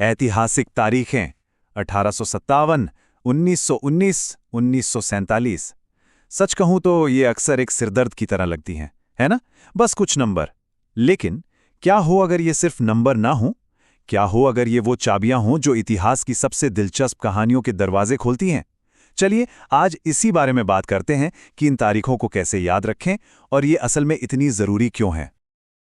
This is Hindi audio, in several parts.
ऐतिहासिक तारीखें 1857, 1919, 1947। सच कहूं तो ये अक्सर एक सिरदर्द की तरह लगती हैं, है ना? बस कुछ नंबर। लेकिन क्या हो अगर ये सिर्फ नंबर ना हो? क्या हो अगर ये वो चाबियां हों जो इतिहास की सबसे दिलचस्प कहानियों के दरवाजे खोलती हैं? चलिए आज इसी बारे में बात करते हैं कि इन तारीखों को कैसे याद रखें और ये असल में इतनी ज़रूरी क्यों हैं।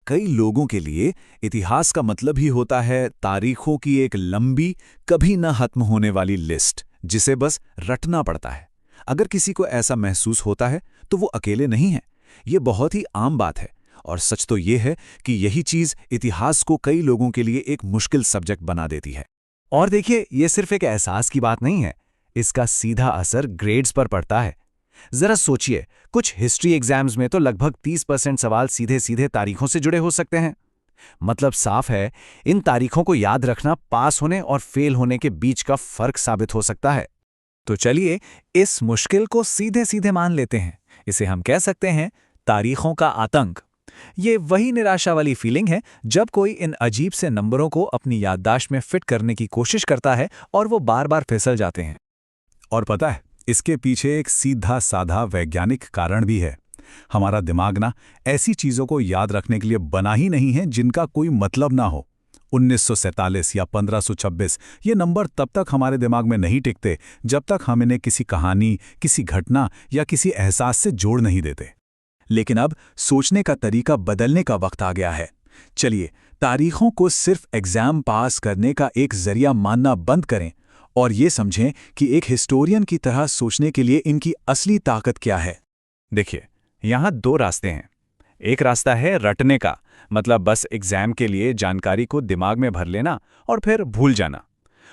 कई लोगों के लिए इतिहास का मतलब ही होता है तारीखों की एक लंबी, कभी न खत्म होने वाली लिस्ट, जिसे बस रटना पड़ता है। अगर किसी को ऐसा महसूस होता है तो वो अकेले नहीं है। ये बहुत ही आम बात है और सच तो ये है कि यही चीज़ इतिहास को कई लोगों के लिए एक मुश्किल सब्जेक्ट बना देती है। और देखिए, ये सिर्फ एक एहसास की बात नहीं है, इसका सीधा असर ग्रेड्स पर पड़ता है। जरा सोचिए, कुछ हिस्ट्री एग्जाम्स में तो लगभग 30% सवाल सीधे सीधे तारीखों से जुड़े हो सकते हैं। मतलब साफ है, इन तारीखों को याद रखना पास होने और फेल होने के बीच का फर्क साबित हो सकता है। तो चलिए इस मुश्किल को सीधे सीधे मान लेते हैं। इसे हम कह सकते हैं तारीखों का आतंक। ये वही निराशा वाली फीलिंग है जब कोई इन अजीब से नंबरों को अपनी याददाश्त में फिट करने की कोशिश करता है और वो बार बार फिसल जाते हैं। और पता है, इसके पीछे एक सीधा साधा वैज्ञानिक कारण भी है। हमारा दिमाग ना ऐसी चीज़ों को याद रखने के लिए बना ही नहीं है जिनका कोई मतलब ना हो। 1947 या 1526 ये नंबर तब तक हमारे दिमाग में नहीं टिकते जब तक हम इन्हें किसी कहानी, किसी घटना या किसी एहसास से जोड़ नहीं देते। लेकिन अब सोचने का तरीका बदलने का वक्त आ गया है। चलिए तारीखों को सिर्फ एग्जाम पास करने का एक जरिया मानना बंद करें और ये समझें कि एक हिस्टोरियन की तरह सोचने के लिए इनकी असली ताकत क्या है। देखिए, यहाँ दो रास्ते हैं। एक रास्ता है रटने का, मतलब बस एग्जाम के लिए जानकारी को दिमाग में भर लेना और फिर भूल जाना।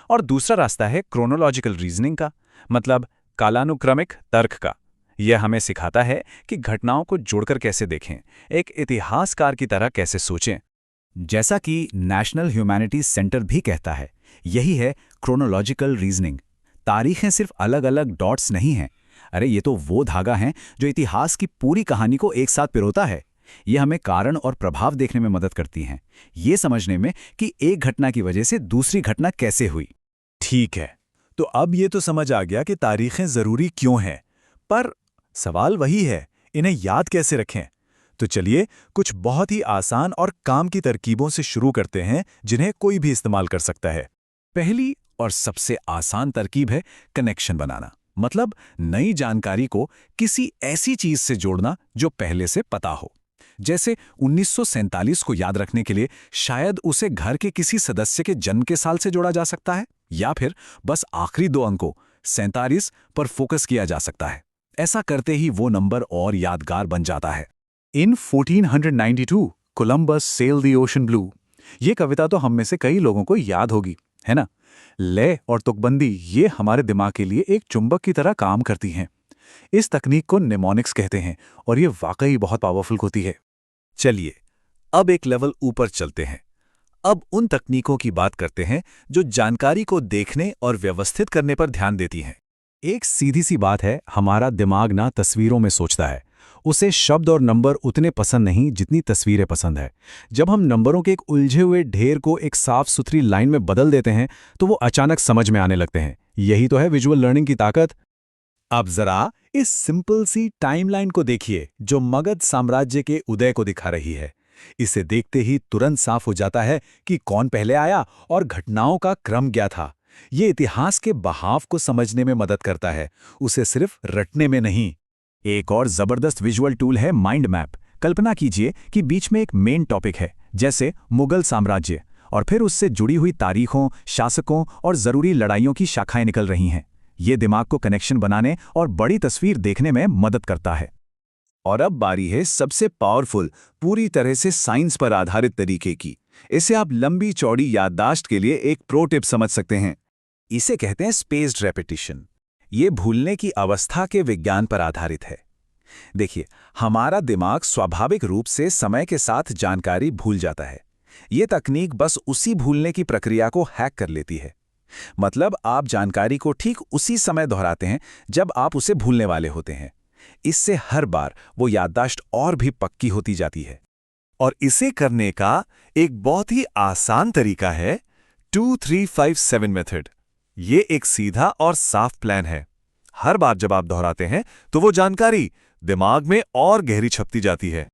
और दूसरा रास्ता है क्रोनोलॉजिकल रीजनिंग का, मतलब कालानुक्रमिक तर्क का। यह हमें सिखाता है कि घटनाओं को जोड़कर कैसे देखें, एक इतिहासकार की तरह कैसे सोचें। जैसा कि नेशनल ह्यूमैनिटीज सेंटर भी कहता है, यही है क्रोनोलॉजिकल रीजनिंग। तारीखें सिर्फ अलग अलग डॉट्स नहीं हैं। अरे ये तो वो धागा है जो इतिहास की पूरी कहानी को एक साथ पिरोता है। ये हमें कारण और प्रभाव देखने में मदद करती हैं, ये समझने में कि एक घटना की वजह से दूसरी घटना कैसे हुई। ठीक है, तो अब ये तो समझ आ गया कि तारीखें ज़रूरी क्यों हैं, पर सवाल वही है, इन्हें याद कैसे रखें? तो चलिए कुछ बहुत ही आसान और काम की तरकीबों से शुरू करते हैं जिन्हें कोई भी इस्तेमाल कर सकता है। पहली और सबसे आसान तरकीब है कनेक्शन बनाना, मतलब नई जानकारी को किसी ऐसी चीज से जोड़ना जो पहले से पता हो। जैसे 1947 को याद रखने के लिए शायद उसे घर के किसी सदस्य के जन्म के साल से जोड़ा जा सकता है, या फिर बस आखिरी दो अंकों 47 पर फोकस किया जा सकता है। ऐसा करते ही वो नंबर और यादगार बन जाता है। In 1492 Columbus sail the ocean blue, ये कविता तो हम में से कई लोगों को याद होगी, है ना? लय और तुकबंदी ये हमारे दिमाग के लिए एक चुंबक की तरह काम करती हैं। इस तकनीक को निमोनिक्स कहते हैं और ये वाकई बहुत पावरफुल होती है। चलिए अब एक लेवल ऊपर चलते हैं। अब उन तकनीकों की बात करते हैं जो जानकारी को देखने और व्यवस्थित करने पर ध्यान देती हैं। एक सीधी सी बात है, हमारा दिमाग ना तस्वीरों में सोचता है। उसे शब्द और नंबर उतने पसंद नहीं जितनी तस्वीरें पसंद है। जब हम नंबरों के एक उलझे हुए ढेर को एक साफ सुथरी लाइन में बदल देते हैं तो वो अचानक समझ में आने लगते हैं। यही तो है विजुअल लर्निंग की ताकत। अब जरा इस सिंपल सी टाइमलाइन को देखिए जो मगध साम्राज्य के उदय को दिखा रही है। इसे देखते ही तुरंत साफ हो जाता है कि कौन पहले आया और घटनाओं का क्रम क्या था। ये इतिहास के बहाव को समझने में मदद करता है, उसे सिर्फ रटने में नहीं। एक और जबरदस्त विजुअल टूल है माइंड मैप। कल्पना कीजिए कि बीच में एक मेन टॉपिक है, जैसे मुगल साम्राज्य, और फिर उससे जुड़ी हुई तारीखों, शासकों और जरूरी लड़ाइयों की शाखाएं निकल रही हैं। ये दिमाग को कनेक्शन बनाने और बड़ी तस्वीर देखने में मदद करता है। और अब बारी है सबसे पावरफुल, पूरी तरह से साइंस पर आधारित तरीके की। इसे आप लंबी चौड़ी याददाश्त के लिए एक प्रो टिप समझ सकते हैं। इसे कहते हैं स्पेस्ड रेपिटिशन। ये भूलने की अवस्था के विज्ञान पर आधारित है। देखिए, हमारा दिमाग स्वाभाविक रूप से समय के साथ जानकारी भूल जाता है। ये तकनीक बस उसी भूलने की प्रक्रिया को हैक कर लेती है। मतलब आप जानकारी को ठीक उसी समय दोहराते हैं जब आप उसे भूलने वाले होते हैं। इससे हर बार वो याददाश्त और भी पक्की होती जाती है। और इसे करने का एक बहुत ही आसान तरीका है 2357 मेथड। ये एक सीधा और साफ प्लान है। हर बार जब आप दोहराते हैं तो वो जानकारी दिमाग में और गहरी छपती जाती है।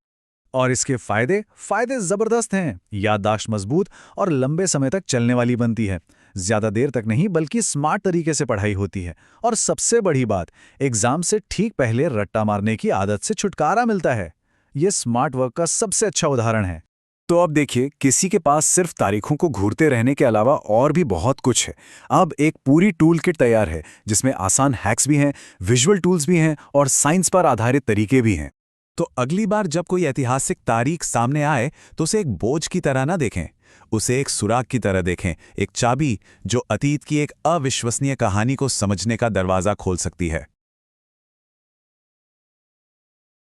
और इसके फायदे जबरदस्त हैं। याददाश्त मजबूत और लंबे समय तक चलने वाली बनती है। ज्यादा देर तक नहीं बल्कि स्मार्ट तरीके से पढ़ाई होती है। और सबसे बड़ी बात, एग्जाम से ठीक पहले रट्टा मारने की आदत से छुटकारा मिलता है। ये स्मार्ट वर्क का सबसे अच्छा उदाहरण है। तो अब देखिए, किसी के पास सिर्फ तारीखों को घूरते रहने के अलावा और भी बहुत कुछ है। अब एक पूरी टूल किट तैयार है जिसमें आसान हैक्स भी हैं, विजुअल टूल्स भी हैं और साइंस पर आधारित तरीके भी हैं। तो अगली बार जब कोई ऐतिहासिक तारीख सामने आए तो उसे एक बोझ की तरह ना देखें, उसे एक सुराग की तरह देखें, एक चाबी जो अतीत की एक अविश्वसनीय कहानी को समझने का दरवाजा खोल सकती है।